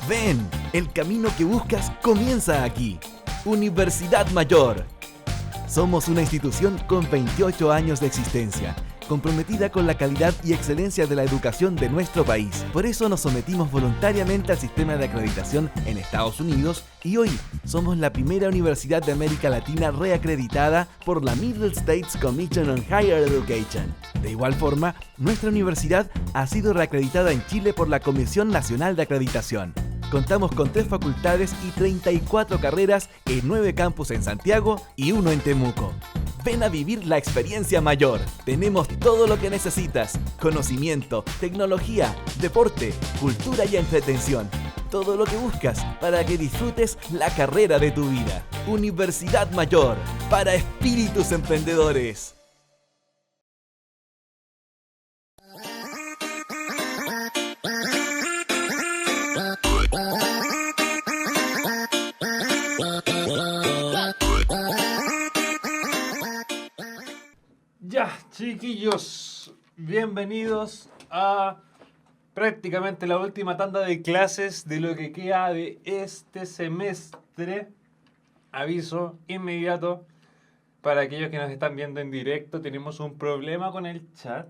Ven, el camino que buscas comienza aquí. Universidad Mayor. Somos una institución con 28 años de existencia, comprometida con la calidad y excelencia de la educación de nuestro país. Por eso nos sometimos voluntariamente al sistema de acreditación en Estados Unidos y hoy somos la primera universidad de América Latina reacreditada por la Middle States Commission on Higher Education. De igual forma, nuestra universidad ha sido reacreditada en Chile por la Comisión Nacional de Acreditación. Contamos con 3 facultades y 34 carreras en 9 campus en Santiago y 1 en Temuco. Ven a vivir la experiencia mayor. Tenemos todo lo que necesitas: conocimiento, tecnología, deporte, cultura y entretención. Todo lo que buscas para que disfrutes la carrera de tu vida. Universidad Mayor, para espíritus emprendedores. Ya, chiquillos, bienvenidos a prácticamente la última tanda de clases de lo que queda de este semestre. Aviso inmediato para aquellos que nos están viendo en directo: tenemos un problema con el chat,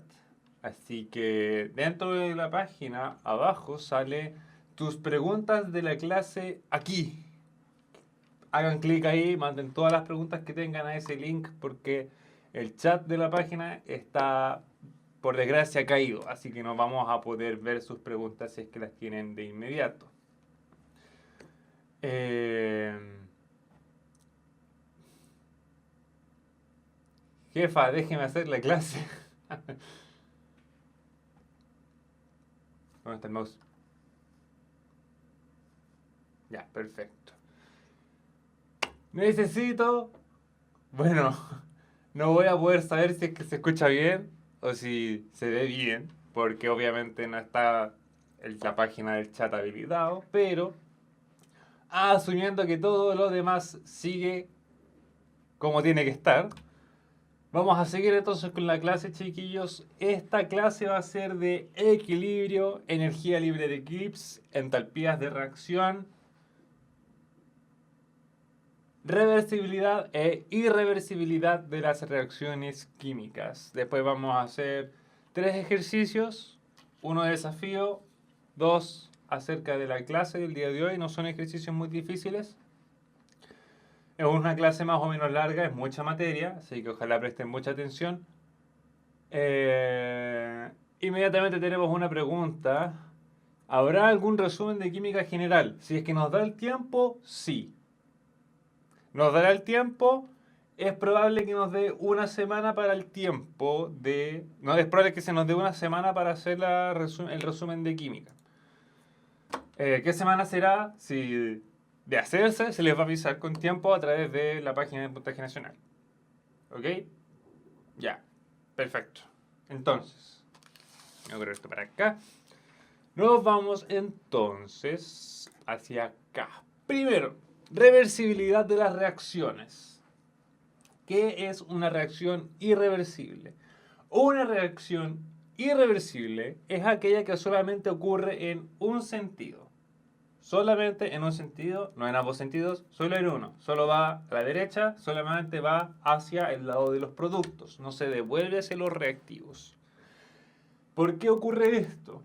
así que dentro de la página abajo sale tus preguntas de la clase aquí. Hagan clic ahí, manden todas las preguntas que tengan a ese link, porque el chat de la página está, por desgracia, caído, así que no vamos a poder ver sus preguntas si es que las tienen de inmediato. Jefa, déjeme hacer la clase. ¿Dónde está el mouse? Ya, perfecto. Necesito... Bueno, no voy a poder saber si es que se escucha bien o si se ve bien, porque obviamente no está la página del chat habilitado, pero asumiendo que todo lo demás sigue como tiene que estar, vamos a seguir entonces con la clase, chiquillos. Esta clase va a ser de equilibrio, energía libre de Gibbs, entalpías de reacción, reversibilidad e irreversibilidad de las reacciones químicas. Después vamos a hacer 3 ejercicios, 1 de desafío, 2 acerca de la clase del día de hoy. No son ejercicios muy difíciles. Es una clase más o menos larga, es mucha materia, así que ojalá presten mucha atención. Inmediatamente tenemos una pregunta. ¿Habrá algún resumen de química general? Si es que nos da el tiempo, sí. Nos dará el tiempo. Es probable que nos dé una semana para el tiempo de... No, es probable que se nos dé una semana para hacer el resumen de química. ¿Qué semana será? Si de hacerse, se les va a avisar con tiempo a través de la página de Puntaje Nacional. ¿Ok? Ya. Perfecto. Entonces, voy a correr esto para acá. Nos vamos entonces hacia acá. Primero, reversibilidad de las reacciones. ¿Qué es una reacción irreversible? Una reacción irreversible es aquella que solamente ocurre en un sentido. Solamente en un sentido, no en ambos sentidos, solo en uno. Solo va a la derecha, solamente va hacia el lado de los productos. No se devuelve hacia los reactivos. ¿Por qué ocurre esto?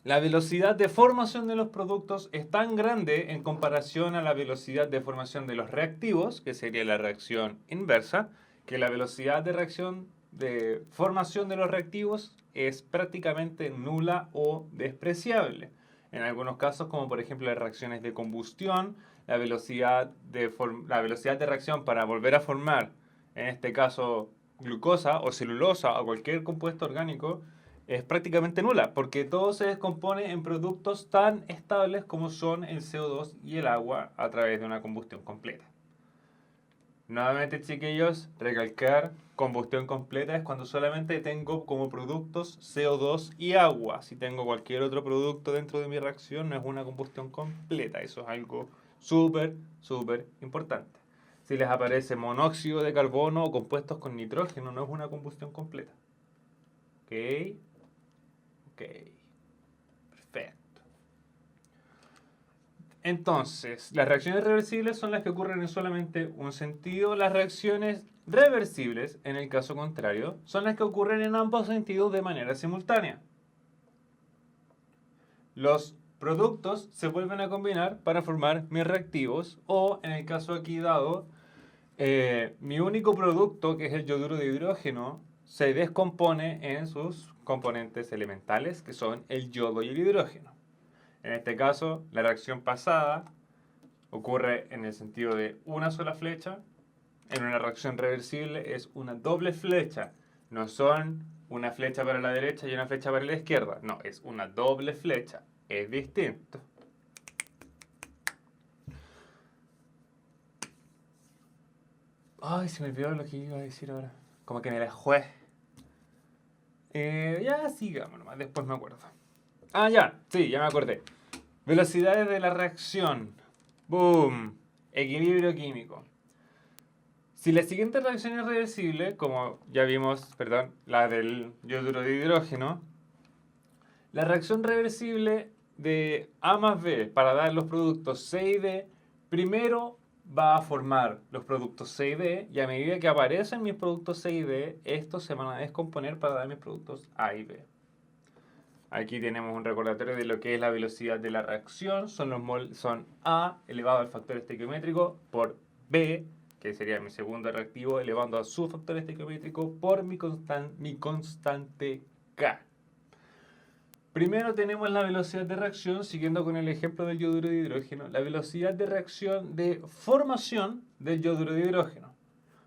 La velocidad de formación de los productos es tan grande en comparación a la velocidad de formación de los reactivos, que sería la reacción inversa, que la velocidad de formación de los reactivos es prácticamente nula o despreciable. En algunos casos, como por ejemplo las reacciones de combustión, la velocidad de reacción para volver a formar, en este caso glucosa o celulosa o cualquier compuesto orgánico, es prácticamente nula, porque todo se descompone en productos tan estables como son el CO2 y el agua a través de una combustión completa. Nuevamente, chiquillos, recalcar: combustión completa es cuando solamente tengo como productos CO2 y agua. Si tengo cualquier otro producto dentro de mi reacción, no es una combustión completa. Eso es algo súper, súper importante. Si les aparece monóxido de carbono o compuestos con nitrógeno, no es una combustión completa. ¿Ok? Ok, perfecto. Entonces, las reacciones reversibles son las que ocurren en solamente un sentido. Las reacciones reversibles, en el caso contrario, son las que ocurren en ambos sentidos de manera simultánea. Los productos se vuelven a combinar para formar mis reactivos o, en el caso aquí dado, mi único producto, que es el yoduro de hidrógeno, se descompone en sus componentes elementales, que son el yodo y el hidrógeno. En este caso, la reacción pasada ocurre en el sentido de una sola flecha. En una reacción reversible es una doble flecha. No son una flecha para la derecha y una flecha para la izquierda. No, es una doble flecha. Es distinto. Ay, se me olvidó lo que iba a decir ahora. Como que me la juez. Ya sigamos nomás, después me acuerdo. Ah, ya, sí, ya me acordé. Velocidades de la reacción. Boom. Equilibrio químico. Si la siguiente reacción es reversible, como ya vimos, perdón, la del yoduro de hidrógeno, la reacción reversible de A más B para dar los productos C y D, primero va a formar los productos C y D, y a medida que aparecen mis productos C y D, estos se van a descomponer para dar mis productos A y B. Aquí tenemos un recordatorio de lo que es la velocidad de la reacción. Son A elevado al factor estequiométrico por B, que sería mi segundo reactivo, elevando a su factor estequiométrico por mi constante K. Primero tenemos la velocidad de reacción, siguiendo con el ejemplo del yoduro de hidrógeno, la velocidad de reacción de formación del yoduro de hidrógeno.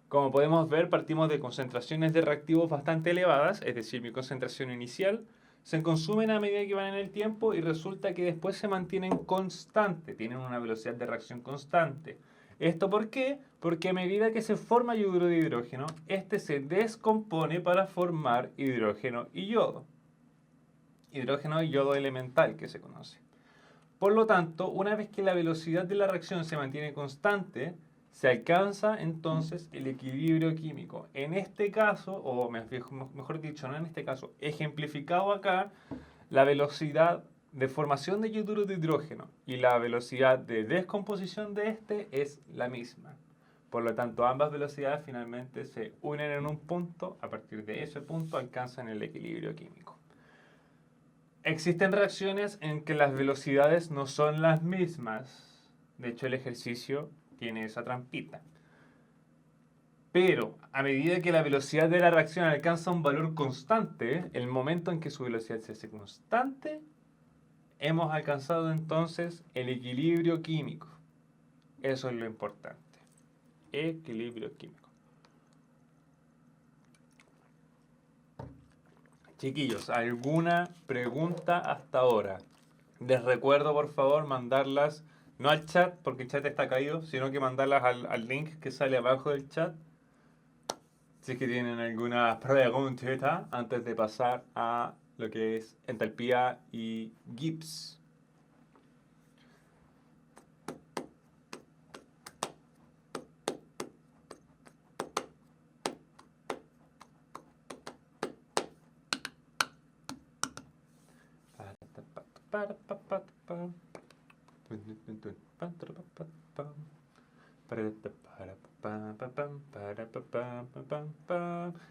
Como podemos ver, partimos de concentraciones de reactivos bastante elevadas, es decir, mi concentración inicial, se consumen a medida que van en el tiempo y resulta que después se mantienen constantes, tienen una velocidad de reacción constante. ¿Esto por qué? Porque a medida que se forma yoduro de hidrógeno, este se descompone para formar hidrógeno y yodo. Hidrógeno y yodo elemental, que se conoce. Por lo tanto, una vez que la velocidad de la reacción se mantiene constante, se alcanza entonces el equilibrio químico. En este caso, o mejor dicho, no en este caso, ejemplificado acá, la velocidad de formación de yoduro de hidrógeno y la velocidad de descomposición de este es la misma. Por lo tanto, ambas velocidades finalmente se unen en un punto. A partir de ese punto alcanzan el equilibrio químico. Existen reacciones en que las velocidades no son las mismas. De hecho, el ejercicio tiene esa trampita. Pero a medida que la velocidad de la reacción alcanza un valor constante, el momento en que su velocidad se hace constante, hemos alcanzado entonces el equilibrio químico. Eso es lo importante. Equilibrio químico. Chiquillos, ¿alguna pregunta hasta ahora? Les recuerdo, por favor, mandarlas, no al chat, porque el chat está caído, sino que mandarlas al link que sale abajo del chat. Si es que tienen alguna pregunta antes de pasar a lo que es entalpía y Gibbs.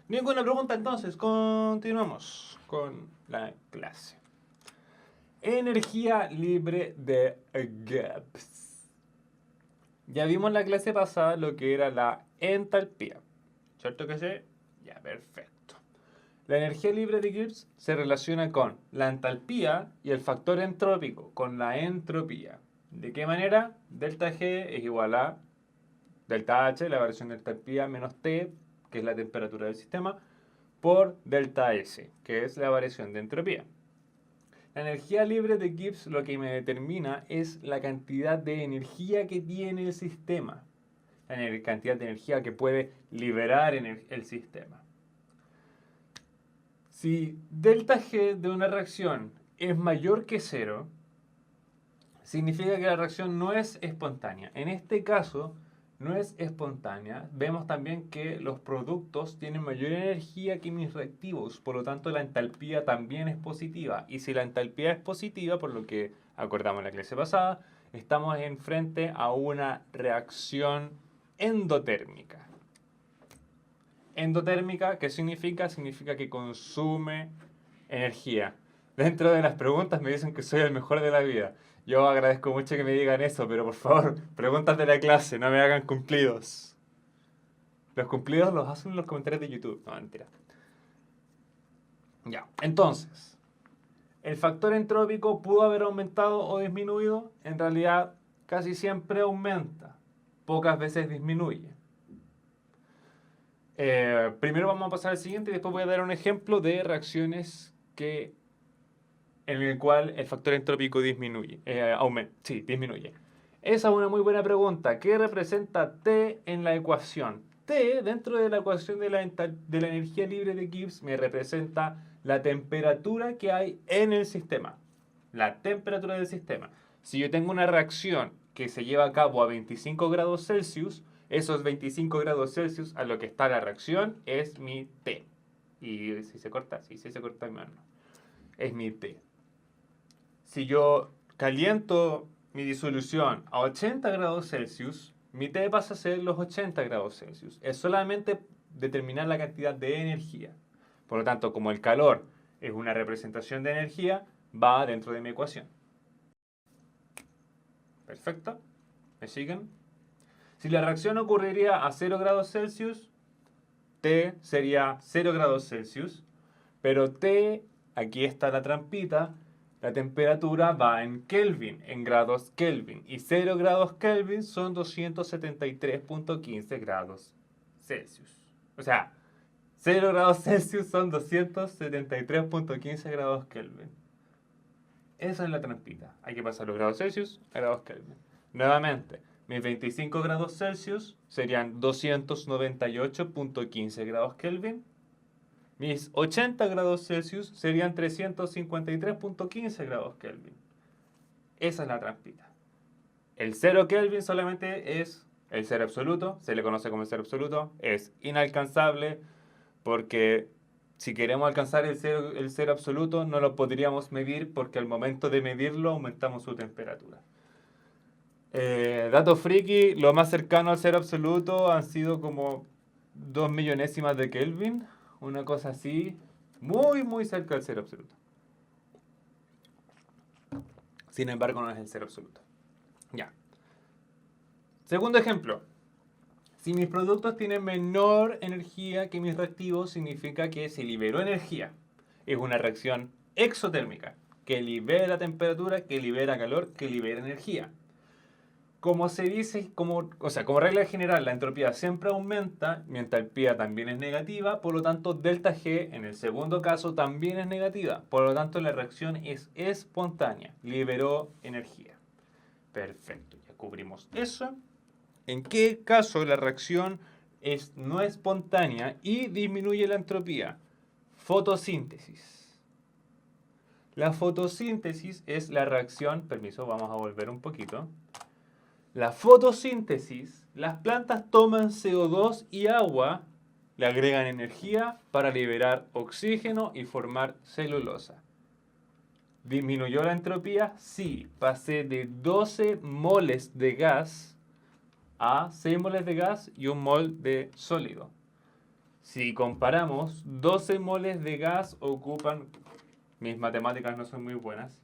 Ninguna pregunta, entonces continuamos con la clase. Energía libre de Gibbs. Ya vimos en la clase pasada lo que era la entalpía, ¿cierto que sí? Ya, perfecto. La energía libre de Gibbs se relaciona con la entalpía y el factor entrópico, con la entropía. ¿De qué manera? Delta G es igual a delta H, la variación de entalpía, menos T, que es la temperatura del sistema, por delta S, que es la variación de entropía. La energía libre de Gibbs lo que me determina es la cantidad de energía que tiene el sistema, la cantidad de energía que puede liberar el sistema. Si delta G de una reacción es mayor que 0, significa que la reacción no es espontánea. En este caso, no es espontánea. Vemos también que los productos tienen mayor energía que mis reactivos, por lo tanto la entalpía también es positiva. Y si la entalpía es positiva, por lo que acordamos en la clase pasada, Estamos frente a una reacción endotérmica. Endotérmica, ¿qué significa? Significa que consume energía. Dentro de las preguntas me dicen que soy el mejor de la vida. Yo agradezco mucho que me digan eso, pero por favor, preguntas de la clase, no me hagan cumplidos. Los cumplidos los hacen en los comentarios de YouTube. No, mentira. Ya, entonces, ¿el factor entrópico pudo haber aumentado o disminuido? En realidad, casi siempre aumenta. Pocas veces disminuye. Primero vamos a pasar al siguiente y después voy a dar un ejemplo de reacciones en el cual el factor entrópico disminuye. Disminuye. Esa es una muy buena pregunta. ¿Qué representa T en la ecuación? T, dentro de la ecuación de la energía libre de Gibbs, me representa la temperatura que hay en el sistema. La temperatura del sistema. Si yo tengo una reacción que se lleva a cabo a 25 grados Celsius, esos 25 grados Celsius a lo que está la reacción es mi T. Y si se corta, sí, si se corta mi mano. Es mi T. Si yo caliento mi disolución a 80 grados Celsius, mi T pasa a ser los 80 grados Celsius. Es solamente determinar la cantidad de energía. Por lo tanto, como el calor es una representación de energía, va dentro de mi ecuación. Perfecto. ¿Me siguen? Si la reacción ocurriría a 0 grados Celsius, T sería 0 grados Celsius, pero T, aquí está la trampita, la temperatura va en Kelvin, en grados Kelvin, y 0 grados Kelvin son 273.15 grados Celsius. O sea, 0 grados Celsius son 273.15 grados Kelvin. Esa es la trampita. Hay que pasar los grados Celsius a grados Kelvin. Nuevamente, mis 25 grados Celsius serían 298.15 grados Kelvin. Mis 80 grados Celsius serían 353.15 grados Kelvin. Esa es la trampita. El 0 Kelvin solamente es el cero absoluto, se le conoce como el cero absoluto, es inalcanzable porque si queremos alcanzar el cero absoluto no lo podríamos medir porque al momento de medirlo aumentamos su temperatura. Dato friki, lo más cercano al cero absoluto han sido como 2 millonésimas de Kelvin, una cosa así, muy muy cerca del cero absoluto. Sin embargo, no es el cero absoluto. Ya. Segundo ejemplo. Si mis productos tienen menor energía que mis reactivos, significa que se liberó energía. Es una reacción exotérmica, que libera temperatura, que libera calor, que libera energía. Como se dice, como regla general, la entropía siempre aumenta, mi entalpía también es negativa, por lo tanto, delta G, en el segundo caso, también es negativa. Por lo tanto, la reacción es espontánea, liberó energía. Perfecto, ya cubrimos eso. ¿En qué caso la reacción es no espontánea y disminuye la entropía? Fotosíntesis. La fotosíntesis es la reacción, permiso, vamos a volver un poquito. La fotosíntesis, las plantas toman CO2 y agua, le agregan energía para liberar oxígeno y formar celulosa. ¿Disminuyó la entropía? Sí, pasé de 12 moles de gas a 6 moles de gas y 1 mol de sólido. Si comparamos, 12 moles de gas ocupan, mis matemáticas no son muy buenas,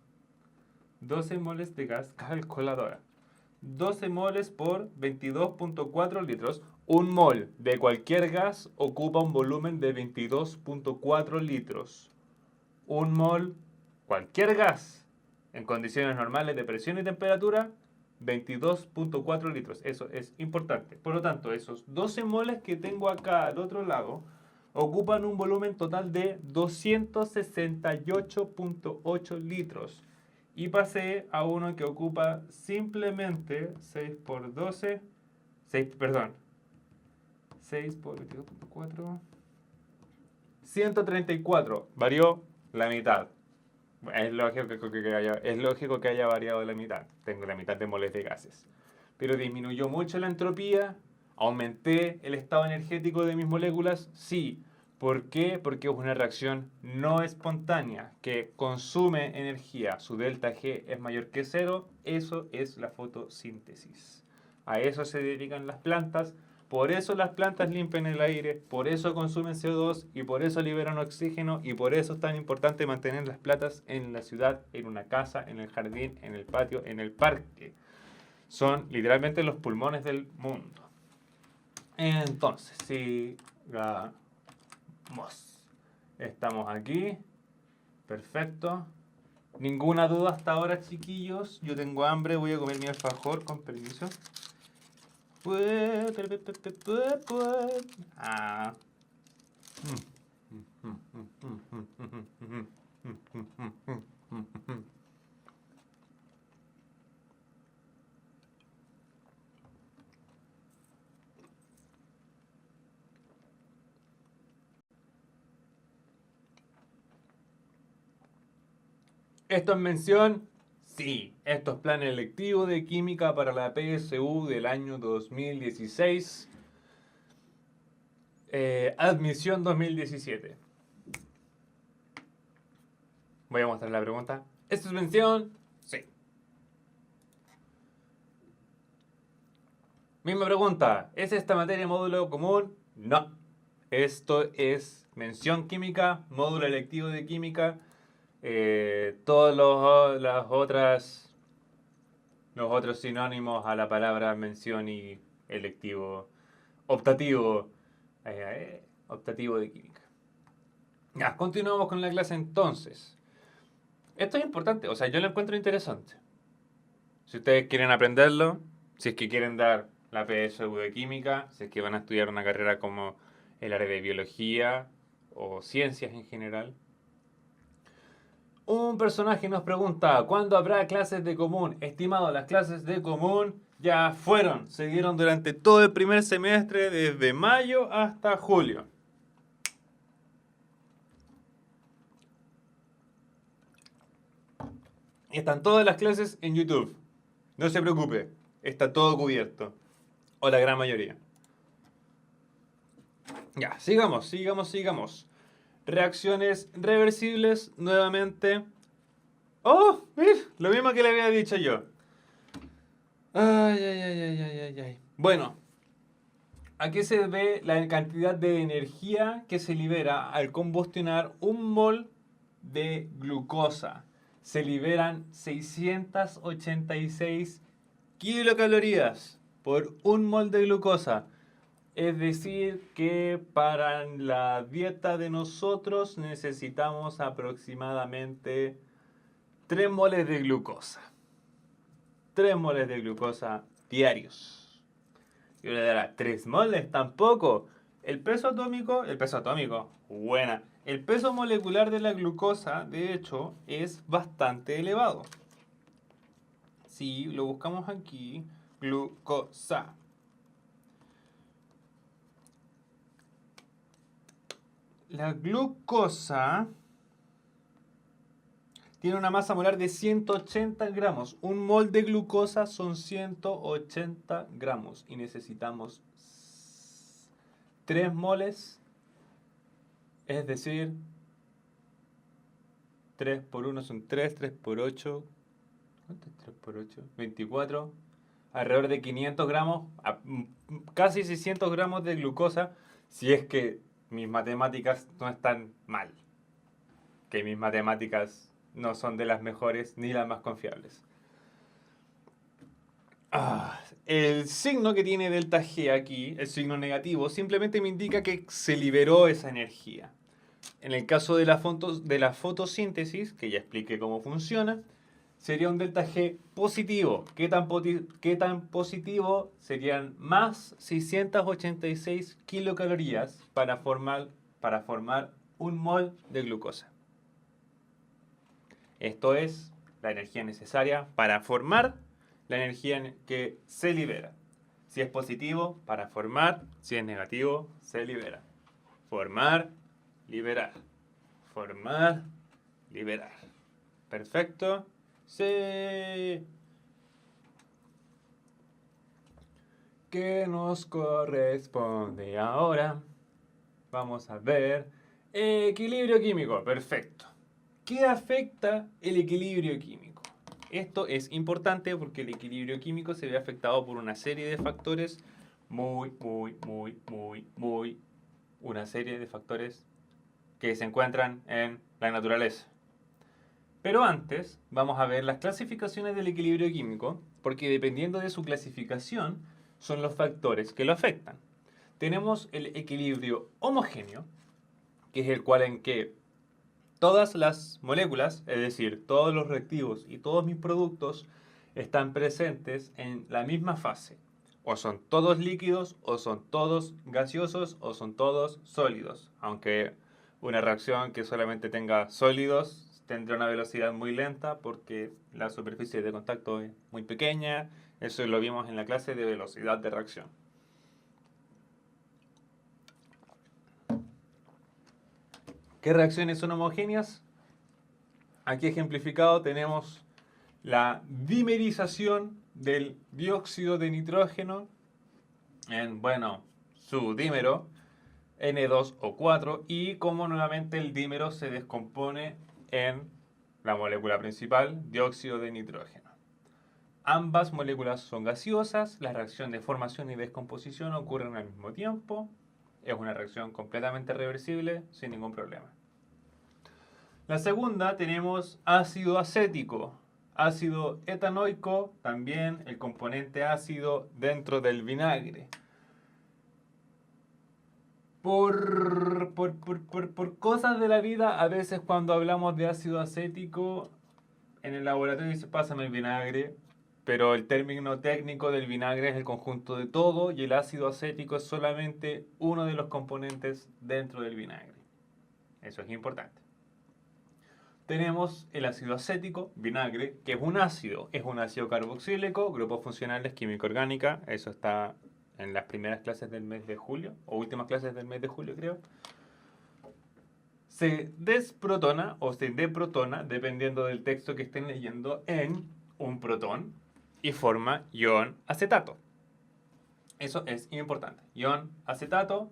12 moles de gas, calculadora. 12 moles por 22.4 litros. Un mol de cualquier gas ocupa un volumen de 22.4 litros. Un mol, cualquier gas, en condiciones normales de presión y temperatura, 22.4 litros. Eso es importante. Por lo tanto, esos 12 moles que tengo acá al otro lado ocupan un volumen total de 268.8 litros. Y pasé a uno que ocupa simplemente 6 por 12, 6 por 22.4, 134. Varió la mitad. Es lógico que haya variado la mitad. Tengo la mitad de moles de gases. Pero disminuyó mucho la entropía. ¿Aumenté el estado energético de mis moléculas? Sí. ¿Por qué? Porque es una reacción no espontánea que consume energía. Su delta G es mayor que cero. Eso es la fotosíntesis. A eso se dedican las plantas. Por eso las plantas limpian el aire, por eso consumen CO2 y por eso liberan oxígeno y por eso es tan importante mantener las plantas en la ciudad, en una casa, en el jardín, en el patio, en el parque. Son literalmente los pulmones del mundo. Entonces, sigamos. Estamos aquí. Perfecto. Ninguna duda hasta ahora, chiquillos. Yo tengo hambre, voy a comer mi alfajor, con permiso. Ah. ¿Esto es mención? Sí. Esto es plan electivo de química para la PSU del año 2016. Admisión 2017. Voy a mostrar la pregunta. ¿Esto es mención? Sí. Misma pregunta. ¿Es esta materia módulo común? No. Esto es mención química, módulo electivo de química. Todos los otros sinónimos a la palabra mención y electivo, optativo, optativo de química. Ya, continuamos con la clase entonces. Esto es importante, o sea, yo lo encuentro interesante. Si ustedes quieren aprenderlo, si es que quieren dar la PSU de química, si es que van a estudiar una carrera como el área de biología o ciencias en general. Un personaje nos pregunta, ¿cuándo habrá clases de común? Estimado, las clases de común ya fueron, se dieron durante todo el primer semestre, desde mayo hasta julio. Están todas las clases en YouTube. No se preocupe, está todo cubierto. O la gran mayoría. Ya, sigamos. Reacciones reversibles, nuevamente. ¡Oh! ¡Mir! Lo mismo que le había dicho yo. Ay. Bueno, aquí se ve la cantidad de energía que se libera al combustionar un mol de glucosa. Se liberan 686 kilocalorías por un mol de glucosa. Es decir, que para la dieta de nosotros necesitamos aproximadamente 3 moles de glucosa. 3 moles de glucosa diarios. Y uno dirá, 3 moles tampoco. El peso atómico, buena. El peso molecular de la glucosa, de hecho, es bastante elevado. Si lo buscamos aquí, glucosa. La glucosa tiene una masa molar de 180 gramos. Un mol de glucosa son 180 gramos. Y necesitamos 3 moles. Es decir, 3 por 1 son 3, 3 por 8. ¿Cuánto es 3 por 8? 24. Alrededor de 500 gramos, casi 600 gramos de glucosa. Si es que mis matemáticas no están mal. Que mis matemáticas no son de las mejores ni las más confiables. El signo que tiene delta G aquí, el signo negativo, simplemente me indica que se liberó esa energía. En el caso de la fotosíntesis, que ya expliqué cómo funciona, sería un delta G positivo. ¿Qué tan positivo? Serían más 686 kilocalorías para formar un mol de glucosa. Esto es la energía necesaria para formar la energía que se libera. Si es positivo, para formar. Si es negativo, se libera. Formar, liberar. Formar, liberar. Perfecto. Sí. ¿Qué nos corresponde ahora? Vamos a ver. Equilibrio químico, perfecto. ¿Qué afecta el equilibrio químico? Esto es importante porque el equilibrio químico se ve afectado por una serie de factores una serie de factores que se encuentran en la naturaleza. Pero antes vamos a ver las clasificaciones del equilibrio químico, porque dependiendo de su clasificación son los factores que lo afectan. Tenemos el equilibrio homogéneo, que es el cual en que todas las moléculas, es decir, todos los reactivos y todos mis productos están presentes en la misma fase. O son todos líquidos, o son todos gaseosos, o son todos sólidos. Aunque una reacción que solamente tenga sólidos tendrá una velocidad muy lenta porque la superficie de contacto es muy pequeña. Eso lo vimos en la clase de velocidad de reacción. ¿Qué reacciones son homogéneas? Aquí ejemplificado tenemos la dimerización del dióxido de nitrógeno en, su dímero N2O4 y cómo nuevamente el dímero se descompone en la molécula principal, dióxido de nitrógeno. Ambas moléculas son gaseosas, la reacción de formación y descomposición ocurren al mismo tiempo. Es una reacción completamente reversible sin ningún problema. La segunda tenemos ácido acético, ácido etanoico, también el componente ácido dentro del vinagre. Por cosas de la vida, a veces cuando hablamos de ácido acético, en el laboratorio dice pásame el vinagre, pero el término técnico del vinagre es el conjunto de todo y el ácido acético es solamente uno de los componentes dentro del vinagre. Eso es importante. Tenemos el ácido acético, vinagre, que es un ácido carboxílico, grupos funcionales, química orgánica, eso está en las primeras clases del mes de julio, o últimas clases del mes de julio creo. Se desprotona o se deprotona, dependiendo del texto que estén leyendo, en un protón y forma ion acetato. Eso es importante. Ion acetato.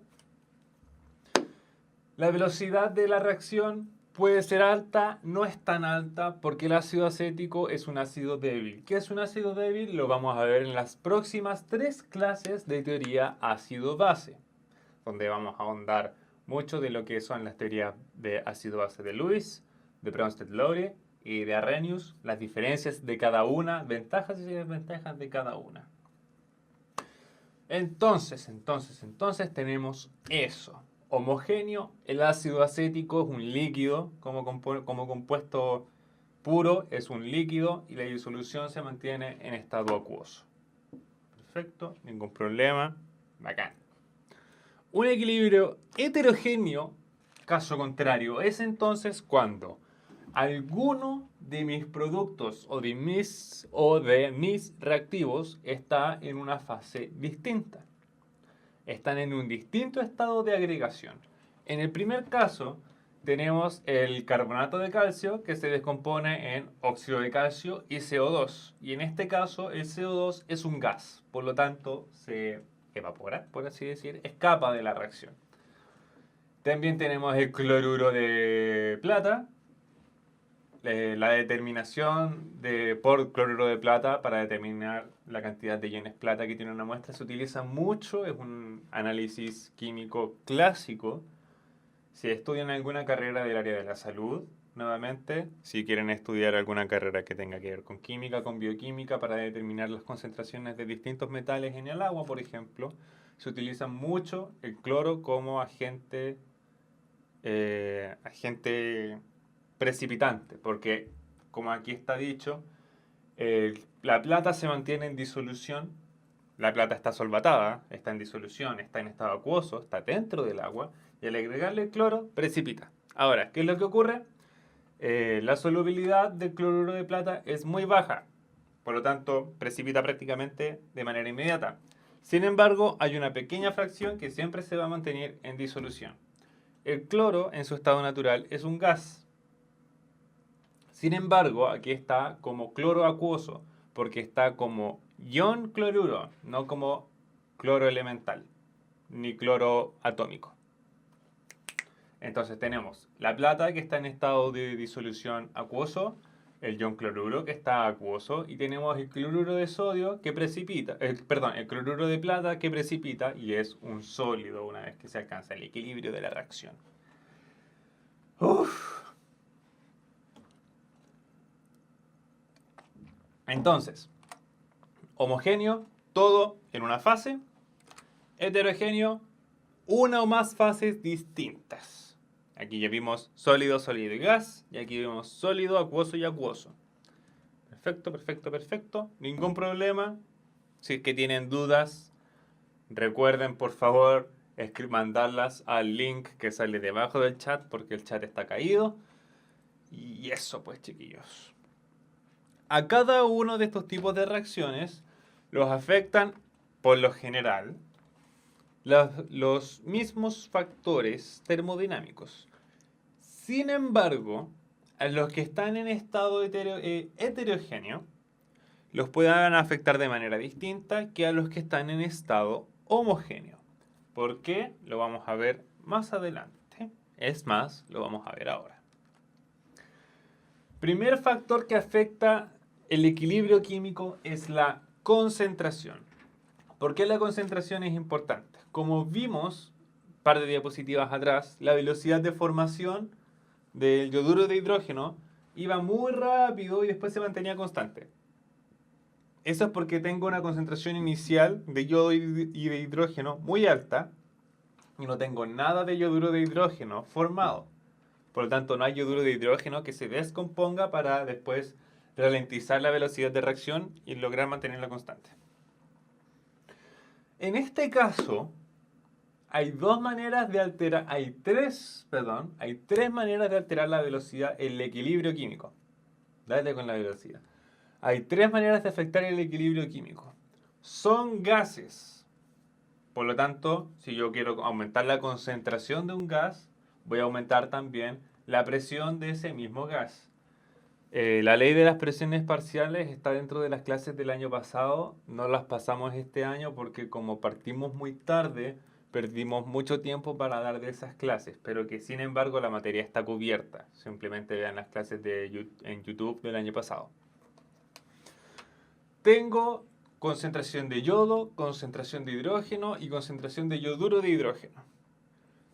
La velocidad de la reacción puede ser alta, no es tan alta, porque el ácido acético es un ácido débil. ¿Qué es un ácido débil? Lo vamos a ver en las próximas 3 clases de teoría ácido-base, donde vamos a ahondar mucho de lo que son las teorías de ácido-base de Lewis, de Bronsted-Lowry y de Arrhenius, las diferencias de cada una, ventajas y desventajas de cada una. Entonces tenemos eso. Homogéneo, el ácido acético es un líquido, como compuesto puro es un líquido y la disolución se mantiene en estado acuoso. Perfecto, ningún problema, bacán. Un equilibrio heterogéneo, caso contrario, es entonces cuando alguno de mis productos o de mis reactivos está en una fase distinta. Están en un distinto estado de agregación. En el primer caso, tenemos el carbonato de calcio que se descompone en óxido de calcio y CO2. Y en este caso, el CO2 es un gas, por lo tanto, se evapora, por así decir, escapa de la reacción. También tenemos el cloruro de plata. La determinación por cloruro de plata para determinar la cantidad de iones plata que tiene una muestra se utiliza mucho, es un análisis químico clásico. Si estudian alguna carrera del área de la salud, nuevamente, si quieren estudiar alguna carrera que tenga que ver con química, con bioquímica, para determinar las concentraciones de distintos metales en el agua, por ejemplo, se utiliza mucho el cloro como agente precipitante, porque como aquí está dicho, la plata se mantiene en disolución, la plata está solvatada, está en disolución, está en estado acuoso, está dentro del agua, y al agregarle el cloro, precipita. Ahora, ¿qué es lo que ocurre? La solubilidad del cloruro de plata es muy baja, por lo tanto, precipita prácticamente de manera inmediata. Sin embargo, hay una pequeña fracción que siempre se va a mantener en disolución. El cloro, en su estado natural, es un gas. Sin embargo, aquí está como cloro acuoso, porque está como ion cloruro, no como cloro elemental, ni cloro atómico. Entonces tenemos la plata que está en estado de disolución acuoso, el ion cloruro que está acuoso y tenemos el cloruro de sodio que precipita, el cloruro de plata que precipita y es un sólido una vez que se alcanza el equilibrio de la reacción. Uf. Entonces, homogéneo, todo en una fase, heterogéneo, una o más fases distintas. Aquí ya vimos sólido, sólido y gas, y aquí vemos sólido, acuoso y acuoso. Perfecto, perfecto, perfecto. Ningún problema. Si es que tienen dudas, recuerden por favor mandarlas al link que sale debajo del chat porque el chat está caído. Y eso pues, chiquillos. A cada uno de estos tipos de reacciones los afectan, por lo general, los mismos factores termodinámicos. Sin embargo, a los que están en estado heterogéneo, los puedan afectar de manera distinta que a los que están en estado homogéneo. ¿Por qué? Lo vamos a ver más adelante. Es más, lo vamos a ver ahora. Primer factor que afecta el equilibrio químico es la concentración. ¿Por qué la concentración es importante? Como vimos un par de diapositivas atrás, la velocidad de formación del yoduro de hidrógeno iba muy rápido y después se mantenía constante. Eso es porque tengo una concentración inicial de yodo y de hidrógeno muy alta y no tengo nada de yoduro de hidrógeno formado. Por lo tanto, no hay yoduro de hidrógeno que se descomponga para después ralentizar la velocidad de reacción y lograr mantenerla constante. En este caso, hay tres maneras de alterar la velocidad, el equilibrio químico. Dale con la velocidad. Hay tres maneras de afectar el equilibrio químico. Son gases. Por lo tanto, si yo quiero aumentar la concentración de un gas, voy a aumentar también la presión de ese mismo gas. La ley de las presiones parciales está dentro de las clases del año pasado. No las pasamos este año porque como partimos muy tarde, perdimos mucho tiempo para dar de esas clases, pero que sin embargo la materia está cubierta. Simplemente vean las clases en YouTube del año pasado. Tengo concentración de yodo, concentración de hidrógeno y concentración de yoduro de hidrógeno.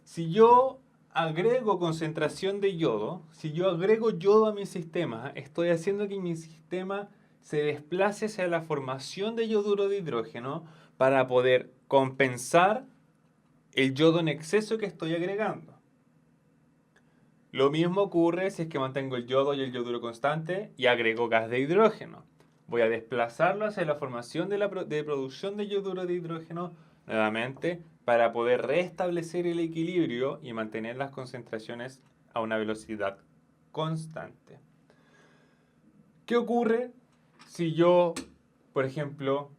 Si yo agrego concentración de yodo, si yo agrego yodo a mi sistema, estoy haciendo que mi sistema se desplace hacia la formación de yoduro de hidrógeno para poder compensar el yodo en exceso que estoy agregando. Lo mismo ocurre si es que mantengo el yodo y el yoduro constante y agrego gas de hidrógeno. Voy a desplazarlo hacia la formación de producción de yoduro de hidrógeno nuevamente para poder restablecer el equilibrio y mantener las concentraciones a una velocidad constante. ¿Qué ocurre si yo, por ejemplo,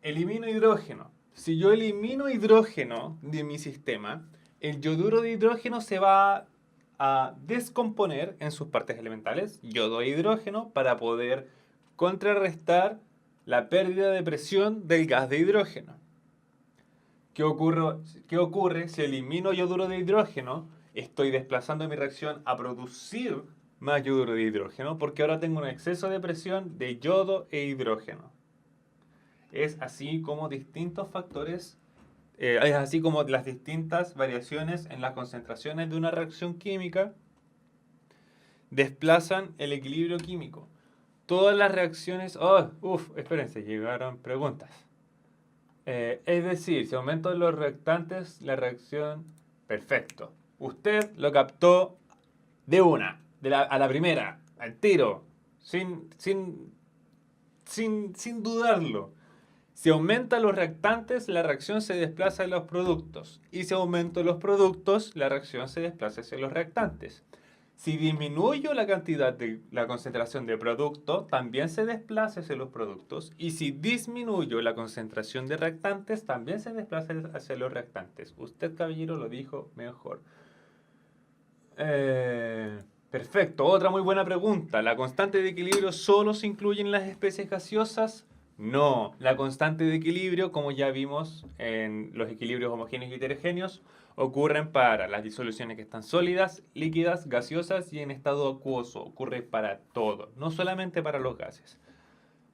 elimino hidrógeno? Si yo elimino hidrógeno de mi sistema, el yoduro de hidrógeno se va a descomponer en sus partes elementales, yodo e hidrógeno, para poder contrarrestar la pérdida de presión del gas de hidrógeno. ¿Qué ocurre si elimino yoduro de hidrógeno? Estoy desplazando mi reacción a producir más yoduro de hidrógeno porque ahora tengo un exceso de presión de yodo e hidrógeno. Es así como distintos factores, es así como las distintas variaciones en las concentraciones de una reacción química desplazan el equilibrio químico. Todas las reacciones... espérense, llegaron preguntas. Es decir, si aumento los reactantes, la reacción... Perfecto. Usted lo captó de una, a la primera, al tiro, sin dudarlo. Si aumenta los reactantes, la reacción se desplaza en los productos. Y si aumento los productos, la reacción se desplaza hacia los reactantes. Si disminuyo la cantidad de la concentración de producto, también se desplaza hacia los productos. Y si disminuyo la concentración de reactantes, también se desplaza hacia los reactantes. Usted, caballero, lo dijo mejor. Perfecto. Otra muy buena pregunta. ¿La constante de equilibrio solo se incluye en las especies gaseosas? No, la constante de equilibrio, como ya vimos en los equilibrios homogéneos y heterogéneos, ocurren para las disoluciones que están sólidas, líquidas, gaseosas y en estado acuoso. Ocurre para todo, no solamente para los gases.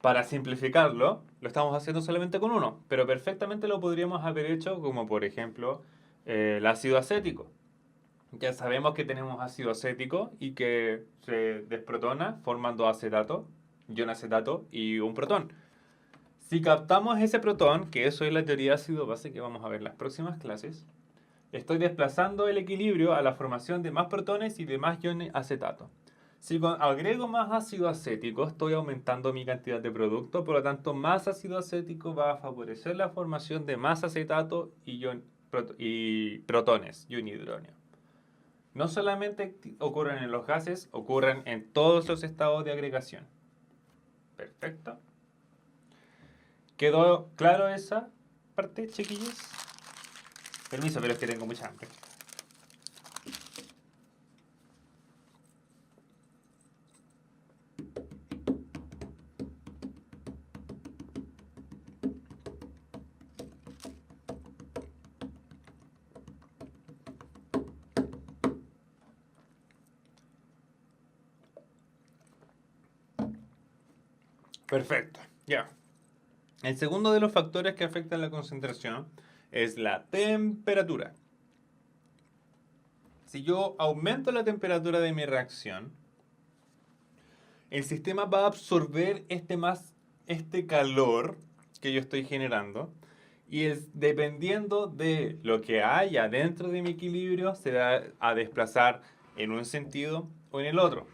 Para simplificarlo, lo estamos haciendo solamente con uno, pero perfectamente lo podríamos haber hecho como por ejemplo el ácido acético. Ya sabemos que tenemos ácido acético y que se desprotona formando acetato, ion acetato y un protón. Si captamos ese protón, que eso es la teoría ácido-base que vamos a ver en las próximas clases, estoy desplazando el equilibrio a la formación de más protones y de más ion acetato. Si agrego más ácido acético, estoy aumentando mi cantidad de producto, por lo tanto, más ácido acético va a favorecer la formación de más acetato y protones, y un hidrógeno. No solamente ocurren en los gases, ocurren en todos los estados de agregación. Perfecto. ¿Quedó claro esa parte, chiquillos? Permiso, pero es que tengo mucha hambre. Perfecto, ya. El segundo de los factores que afectan la concentración es la temperatura. Si yo aumento la temperatura de mi reacción, el sistema va a absorber este calor que yo estoy generando y dependiendo de lo que haya dentro de mi equilibrio se va a desplazar en un sentido o en el otro.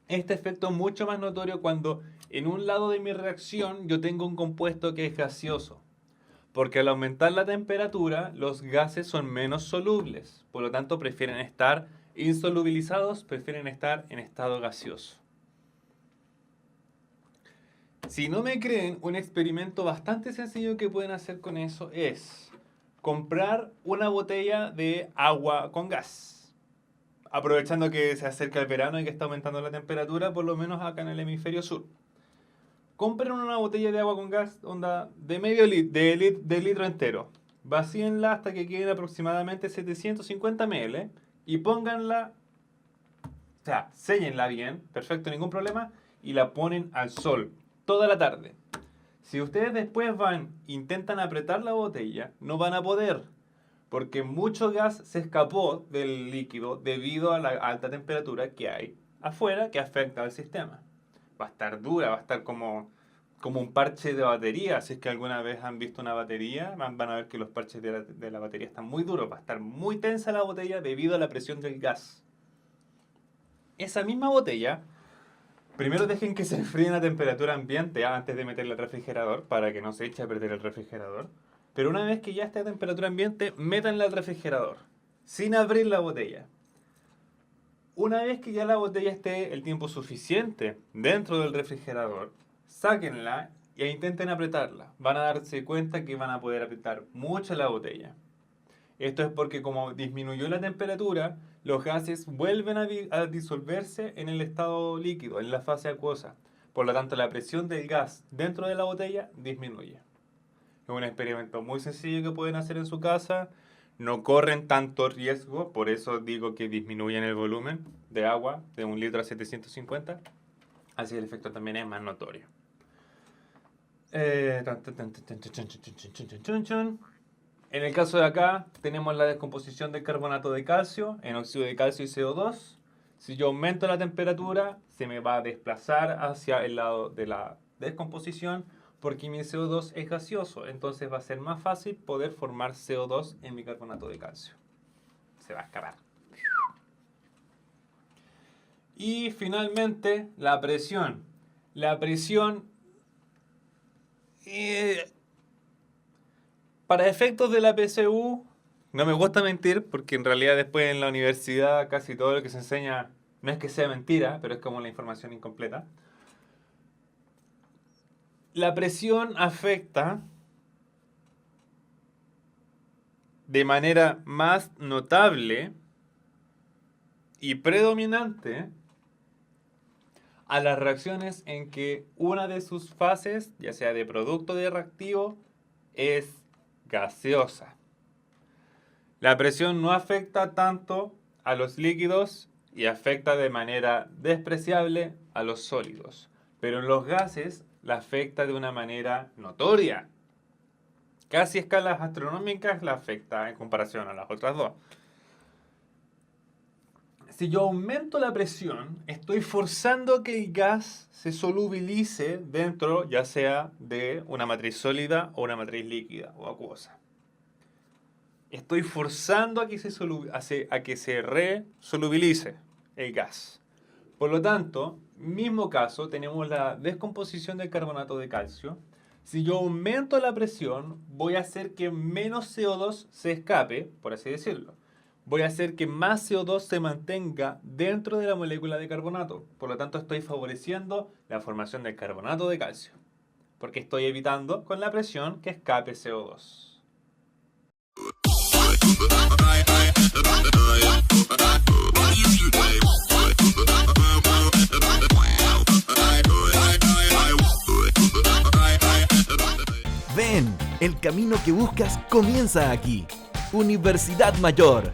Este efecto es mucho más notorio cuando en un lado de mi reacción yo tengo un compuesto que es gaseoso. Porque al aumentar la temperatura, los gases son menos solubles. Por lo tanto, prefieren estar insolubilizados, prefieren estar en estado gaseoso. Si no me creen, un experimento bastante sencillo que pueden hacer con eso es comprar una botella de agua con gas. Aprovechando que se acerca el verano y que está aumentando la temperatura, por lo menos acá en el hemisferio sur. Compren una botella de agua con gas, onda, de medio de litro entero. Vacíenla hasta que queden aproximadamente 750 ml y pónganla, o sea, séllenla bien, perfecto, ningún problema, y la ponen al sol toda la tarde. Si ustedes después intentan apretar la botella, no van a poder, porque mucho gas se escapó del líquido debido a la alta temperatura que hay afuera que afecta al sistema. Va a estar dura, va a estar como un parche de batería. Si es que alguna vez han visto una batería, van a ver que los parches de la batería están muy duros. Va a estar muy tensa la botella debido a la presión del gas. Esa misma botella, primero dejen que se enfríe a temperatura ambiente antes de meterla al refrigerador para que no se eche a perder el refrigerador. Pero una vez que ya esté a temperatura ambiente, métanla al refrigerador, sin abrir la botella. Una vez que ya la botella esté el tiempo suficiente dentro del refrigerador, sáquenla e intenten apretarla. Van a darse cuenta que van a poder apretar mucho la botella. Esto es porque como disminuyó la temperatura, los gases vuelven a disolverse en el estado líquido, en la fase acuosa. Por lo tanto, la presión del gas dentro de la botella disminuye. Es un experimento muy sencillo que pueden hacer en su casa. No corren tanto riesgo, por eso digo que disminuyen el volumen de agua de 1 litro a 750. Así el efecto también es más notorio. En el caso de acá, tenemos la descomposición del carbonato de calcio en óxido de calcio y CO2. Si yo aumento la temperatura, se me va a desplazar hacia el lado de la descomposición porque mi CO2 es gaseoso. Entonces va a ser más fácil poder formar CO2 en mi carbonato de calcio. Se va a escapar. Y finalmente, la presión. La presión... para efectos de la PSU, no me gusta mentir, porque en realidad después en la universidad casi todo lo que se enseña no es que sea mentira, pero es como la información incompleta. La presión afecta de manera más notable y predominante a las reacciones en que una de sus fases, ya sea de producto o de reactivo, es gaseosa. La presión no afecta tanto a los líquidos y afecta de manera despreciable a los sólidos, pero en los gases la afecta de una manera notoria. Casi a escalas astronómicas la afecta en comparación a las otras dos. Si yo aumento la presión, estoy forzando que el gas se solubilice dentro, ya sea de una matriz sólida o una matriz líquida o acuosa. Estoy forzando a que se resolubilice el gas. Por lo tanto, mismo caso, tenemos la descomposición del carbonato de calcio. Si yo aumento la presión, voy a hacer que menos CO2 se escape, por así decirlo. Voy a hacer que más CO2 se mantenga dentro de la molécula de carbonato. Por lo tanto, estoy favoreciendo la formación del carbonato de calcio, porque estoy evitando con la presión que escape CO2. Ven, el camino que buscas comienza aquí. Universidad Mayor.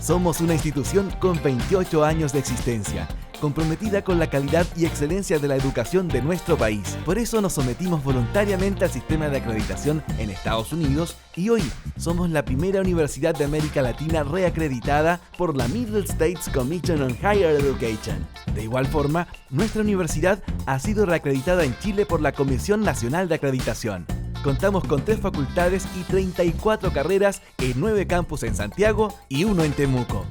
Somos una institución con 28 años de existencia, comprometida con la calidad y excelencia de la educación de nuestro país. Por eso nos sometimos voluntariamente al sistema de acreditación en Estados Unidos y hoy somos la primera universidad de América Latina reacreditada por la Middle States Commission on Higher Education. De igual forma, nuestra universidad ha sido reacreditada en Chile por la Comisión Nacional de Acreditación. Contamos con 3 facultades y 34 carreras en 9 campus en Santiago y 1 en Temuco.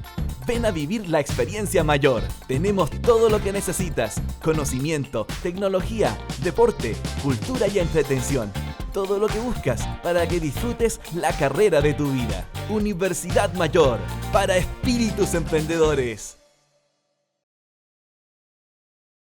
Ven a vivir la experiencia mayor. Tenemos todo lo que necesitas: conocimiento, tecnología, deporte, cultura y entretención. Todo lo que buscas para que disfrutes la carrera de tu vida. Universidad Mayor, para espíritus emprendedores.